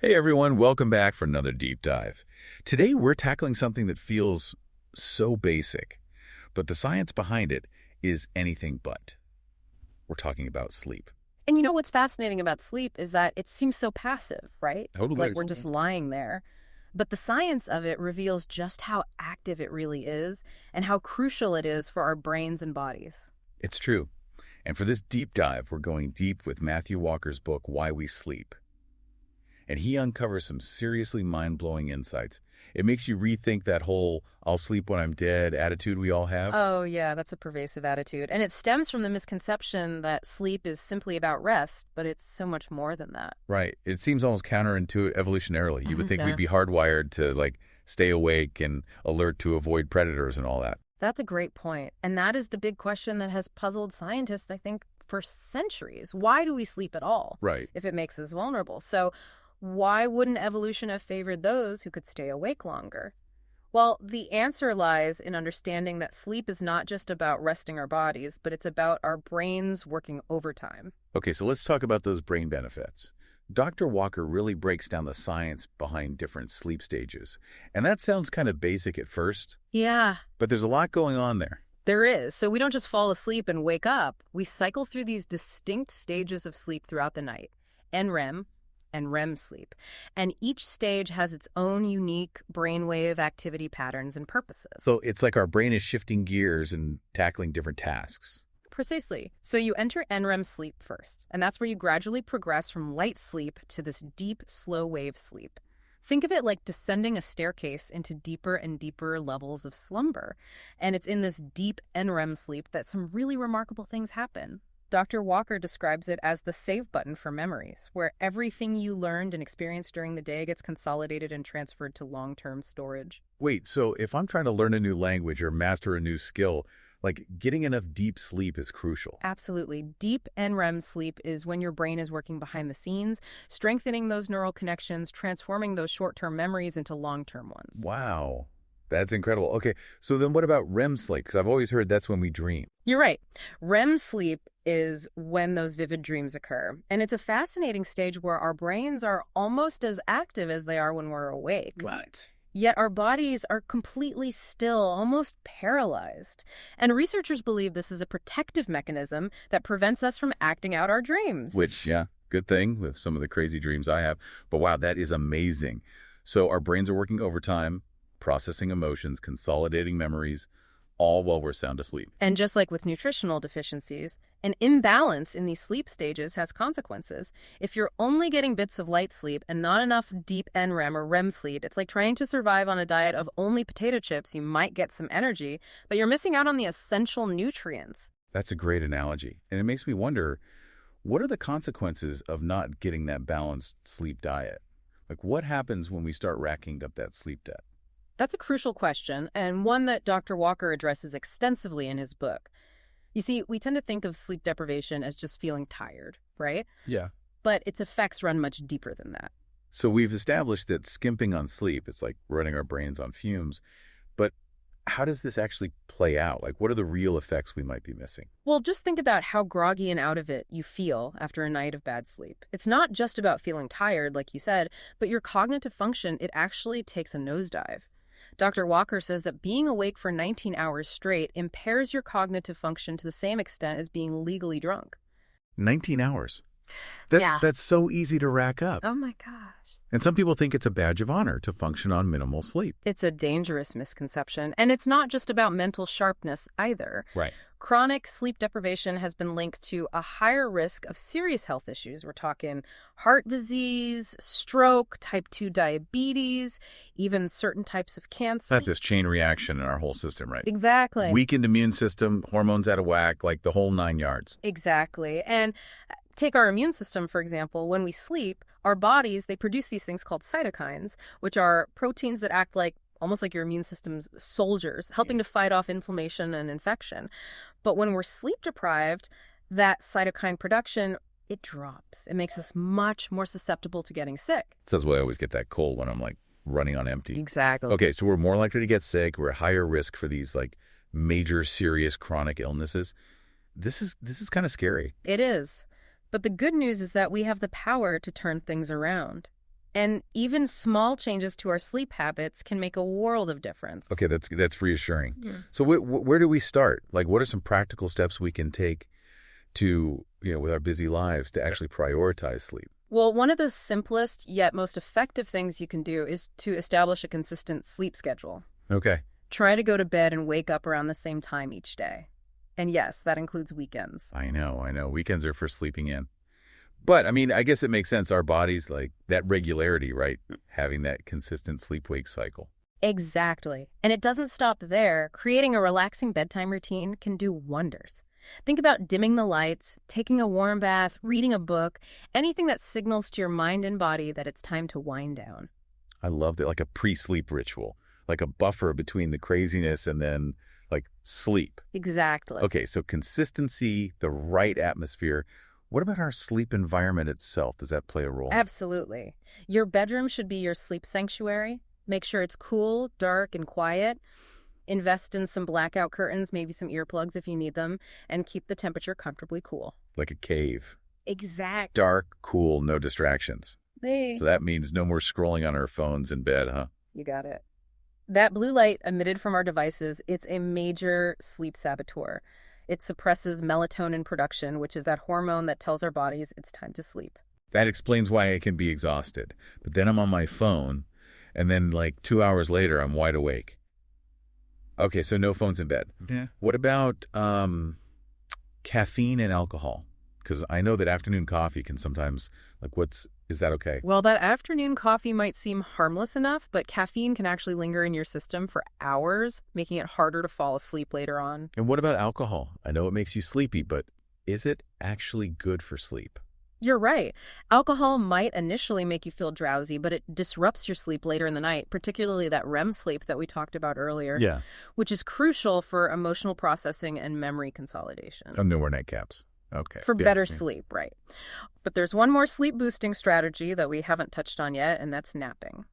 Hey everyone, welcome back for another deep dive. Today we're tackling something that feels so basic, but the science behind it is anything but. We're talking about sleep. And you know what's fascinating about sleep is that it seems so passive, right? Totally. Like we're just lying there. But the science of it reveals just how active it really is and how crucial it is for our brains and bodies. It's true. And for this deep dive, we're going deep with Matthew Walker's book, Why We Sleep. And he uncovers some seriously mind-blowing insights. It makes you rethink that whole "I'll sleep when I'm dead" attitude we all have. Oh, yeah, that's a pervasive attitude. And it stems from the misconception that sleep is simply about rest, but it's so much more than that. Right. It seems almost counterintuitive evolutionarily. You would think Yeah. we'd be hardwired to, stay awake and alert to avoid predators and all that. That's a great point. And that is the big question that has puzzled scientists, I think, for centuries. Why do we sleep at all? Right. If it makes us vulnerable. So why wouldn't evolution have favored those who could stay awake longer? Well, the answer lies in understanding that sleep is not just about resting our bodies, but it's about our brains working overtime. Okay, so let's talk about those brain benefits. Dr. Walker really breaks down the science behind different sleep stages. And that sounds kind of basic at first, Yeah, but there's a lot going on there. there is. So we don't just fall asleep and wake up. We cycle through these distinct stages of sleep throughout the night: NREM and REM sleep. And each stage has its own unique brainwave activity patterns and purposes. So it's like our brain is shifting gears and tackling different tasks. Precisely. So you enter NREM sleep first, and that's where you gradually progress from light sleep to this deep, slow wave sleep. Think of it like descending a staircase into deeper and deeper levels of slumber. And it's in this deep NREM sleep that some really remarkable things happen. Dr. Walker describes it as the save button for memories, where everything you learned and experienced during the day gets consolidated and transferred to long-term storage. Wait, so if I'm trying to learn a new language or master a new skill, getting enough deep sleep is crucial. Absolutely. Deep NREM sleep is when your brain is working behind the scenes, strengthening those neural connections, transforming those short-term memories into long-term ones. Wow, that's incredible. Okay, so then what about REM sleep? Because I've always heard that's when we dream. You're right. REM sleep is when those vivid dreams occur. And it's a fascinating stage where our brains are almost as active as they are when we're awake. What? Yet our bodies are completely still, almost paralyzed. And researchers believe this is a protective mechanism that prevents us from acting out our dreams. Which, yeah, good thing with some of the crazy dreams I have. But wow, that is amazing. So our brains are working overtime, processing emotions, consolidating memories, all while we're sound asleep. And just like with nutritional deficiencies, an imbalance in these sleep stages has consequences. If you're only getting bits of light sleep and not enough deep NREM or REM sleep, it's like trying to survive on a diet of only potato chips. You might get some energy, but you're missing out on the essential nutrients. That's a great analogy. And it makes me wonder, what are the consequences of not getting that balanced sleep diet? What happens when we start racking up that sleep debt? That's a crucial question, and one that Dr. Walker addresses extensively in his book. You see, we tend to think of sleep deprivation as just feeling tired, right? Yeah. But its effects run much deeper than that. So we've established that skimping on sleep, it's like running our brains on fumes. But how does this actually play out? What are the real effects we might be missing? Well, just think about how groggy and out of it you feel after a night of bad sleep. It's not just about feeling tired, like you said, but your cognitive function, it actually takes a nosedive. Dr. Walker says that being awake for 19 hours straight impairs your cognitive function to the same extent as being legally drunk. 19 hours. Yeah. That's so easy to rack up. Oh my gosh. And some people think it's a badge of honor to function on minimal sleep. It's a dangerous misconception, and it's not just about mental sharpness either. Right. Chronic sleep deprivation has been linked to a higher risk of serious health issues. We're talking heart disease, stroke, type 2 diabetes, even certain types of cancer. That's this chain reaction in our whole system, right? Exactly. Weakened immune system, hormones out of whack, the whole 9 yards. Exactly. And take our immune system, for example. When we sleep, our bodies, they produce these things called cytokines, which are proteins that act almost like your immune system's soldiers, helping to fight off inflammation and infection. But when we're sleep deprived, that cytokine production, it drops. It makes us much more susceptible to getting sick. That's why I always get that cold when I'm running on empty. Exactly. Okay, so we're more likely to get sick. We're at higher risk for these major serious chronic illnesses. This is kind of scary. It is. But the good news is that we have the power to turn things around. And even small changes to our sleep habits can make a world of difference. Okay, that's reassuring. Yeah. So where do we start? Like, what are some practical steps we can take to, with our busy lives to actually prioritize sleep? Well, one of the simplest yet most effective things you can do is to establish a consistent sleep schedule. Okay. Try to go to bed and wake up around the same time each day. And yes, that includes weekends. I know. Weekends are for sleeping in. But, I guess it makes sense. Our bodies like that regularity, right? Having that consistent sleep-wake cycle. Exactly. And it doesn't stop there. Creating a relaxing bedtime routine can do wonders. Think about dimming the lights, taking a warm bath, reading a book, anything that signals to your mind and body that it's time to wind down. I love that, like a pre-sleep ritual, like a buffer between the craziness and then like sleep. Exactly. Okay, so consistency, the right atmosphere. What about our sleep environment itself? Does that play a role? Absolutely. Your bedroom should be your sleep sanctuary. Make sure it's cool, dark, and quiet. Invest in some blackout curtains, maybe some earplugs if you need them, and keep the temperature comfortably cool. Like a cave. Exactly. Dark, cool, no distractions. Hey. So that means no more scrolling on our phones in bed, huh? You got it. That blue light emitted from our devices, it's a major sleep saboteur. It suppresses melatonin production, which is that hormone that tells our bodies it's time to sleep. That explains why I can be exhausted. But then I'm on my phone, and then like 2 hours later, I'm wide awake. Okay, so no phones in bed. Yeah. What about caffeine and alcohol? Because I know that afternoon coffee can sometimes, is that okay? Well, that afternoon coffee might seem harmless enough, but caffeine can actually linger in your system for hours, making it harder to fall asleep later on. And what about alcohol? I know it makes you sleepy, but is it actually good for sleep? You're right. Alcohol might initially make you feel drowsy, but it disrupts your sleep later in the night, particularly that REM sleep that we talked about earlier. Yeah. Which is crucial for emotional processing and memory consolidation. Oh, no more nightcaps. Okay. For better sleep, right. But there's one more sleep-boosting strategy that we haven't touched on yet, and that's napping.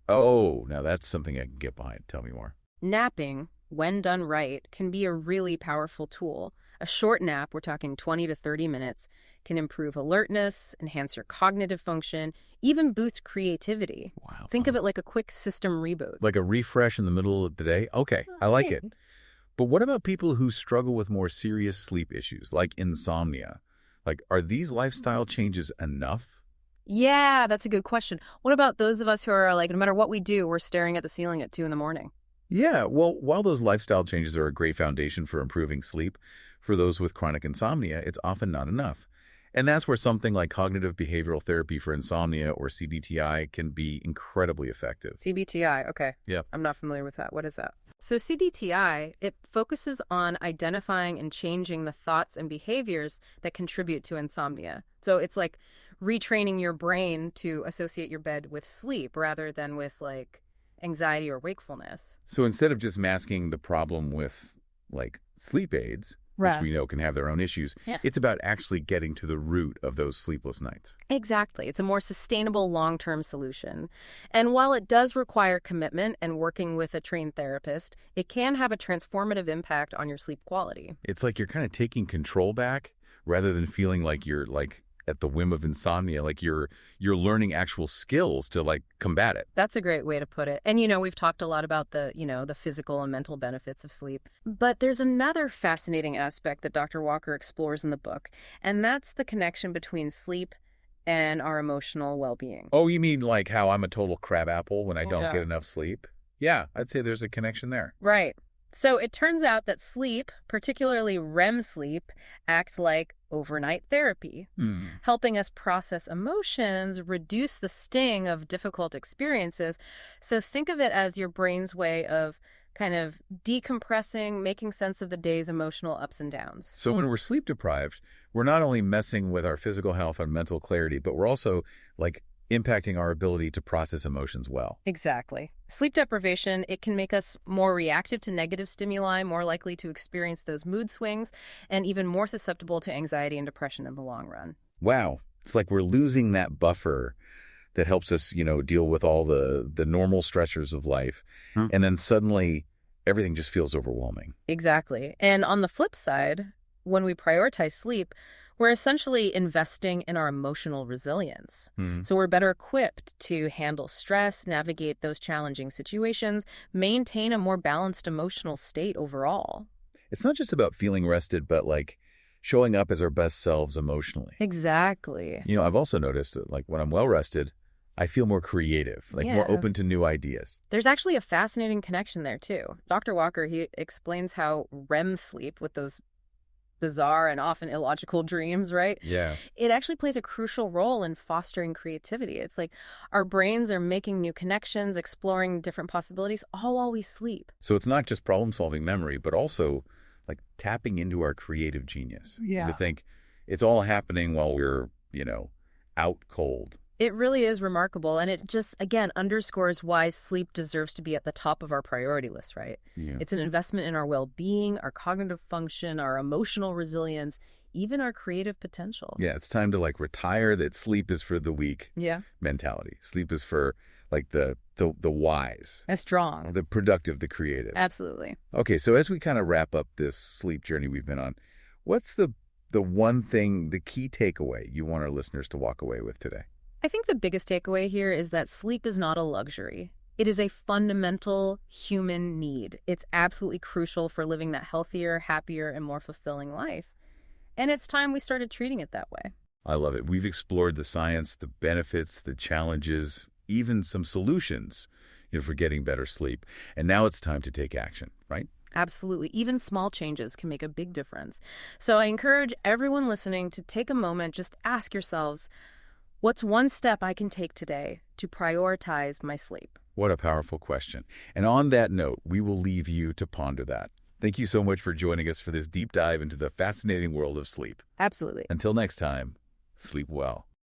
Oh, now that's something I can get behind. Tell me more. Napping, when done right, can be a really powerful tool. A short nap, we're talking 20 to 30 minutes, can improve alertness, enhance your cognitive function, even boost creativity. Wow. Think of it like a quick system reboot. Like a refresh in the middle of the day? Okay, I like it. But what about people who struggle with more serious sleep issues, like insomnia? Like, are these lifestyle changes enough? Yeah, that's a good question. What about those of us who are like, no matter what we do, we're staring at the ceiling at 2 a.m? Yeah, well, while those lifestyle changes are a great foundation for improving sleep, for those with chronic insomnia, it's often not enough. And that's where something like cognitive behavioral therapy for insomnia, or CBTI, can be incredibly effective. CBTI, okay. Yep. I'm not familiar with that. What is that? So CBTI, it focuses on identifying and changing the thoughts and behaviors that contribute to insomnia. So it's like retraining your brain to associate your bed with sleep rather than with like anxiety or wakefulness. So instead of just masking the problem with like sleep aids, which we know can have their own issues, it's about actually getting to the root of those sleepless nights. Exactly. It's a more sustainable long-term solution. And while it does require commitment and working with a trained therapist, it can have a transformative impact on your sleep quality. It's like you're kind of taking control back rather than feeling like you're like at the whim of insomnia, like you're learning actual skills to like combat it. That's a great way to put it. And, we've talked a lot about the physical and mental benefits of sleep. But there's another fascinating aspect that Dr. Walker explores in the book, and that's the connection between sleep and our emotional well-being. Oh, you mean like how I'm a total crab apple when I don't get enough sleep? Yeah, I'd say there's a connection there. Right. So it turns out that sleep, particularly REM sleep, acts like overnight therapy, helping us process emotions, reduce the sting of difficult experiences. So think of it as your brain's way of kind of decompressing, making sense of the day's emotional ups and downs. So when we're sleep deprived, we're not only messing with our physical health and mental clarity, but we're also like impacting our ability to process emotions well. Exactly. Sleep deprivation, it can make us more reactive to negative stimuli, more likely to experience those mood swings, and even more susceptible to anxiety and depression in the long run. Wow. It's like we're losing that buffer that helps us, deal with all the normal stressors of life. And then suddenly everything just feels overwhelming. Exactly. And on the flip side, when we prioritize sleep, We're essentially investing in our emotional resilience. Hmm. So we're better equipped to handle stress, navigate those challenging situations, maintain a more balanced emotional state overall. It's not just about feeling rested, but like showing up as our best selves emotionally. Exactly. I've also noticed that like when I'm well rested, I feel more creative, like more Yeah. open to new ideas. There's actually a fascinating connection there, too. Dr. Walker, he explains how REM sleep, with those bizarre and often illogical dreams, right? Yeah. It actually plays a crucial role in fostering creativity. It's like our brains are making new connections, exploring different possibilities, all while we sleep. So it's not just problem-solving memory, but also like tapping into our creative genius. And to think it's all happening while we're, out cold. It really is remarkable, and it just, again, underscores why sleep deserves to be at the top of our priority list, right? Yeah. It's an investment in our well-being, our cognitive function, our emotional resilience, even our creative potential. Yeah, it's time to like retire that sleep is for the weak Yeah. mentality. Sleep is for like the wise, That's strong. the productive, the creative. Absolutely. Okay, so as we kind of wrap up this sleep journey we've been on, what's the one thing, the key takeaway you want our listeners to walk away with today? I think the biggest takeaway here is that sleep is not a luxury. It is a fundamental human need. It's absolutely crucial for living that healthier, happier, and more fulfilling life. And it's time we started treating it that way. I love it. We've explored the science, the benefits, the challenges, even some solutions, for getting better sleep. And now it's time to take action, right? Absolutely. Even small changes can make a big difference. So I encourage everyone listening to take a moment, just ask yourselves, what's one step I can take today to prioritize my sleep? What a powerful question. And on that note, we will leave you to ponder that. Thank you so much for joining us for this deep dive into the fascinating world of sleep. Absolutely. Until next time, sleep well.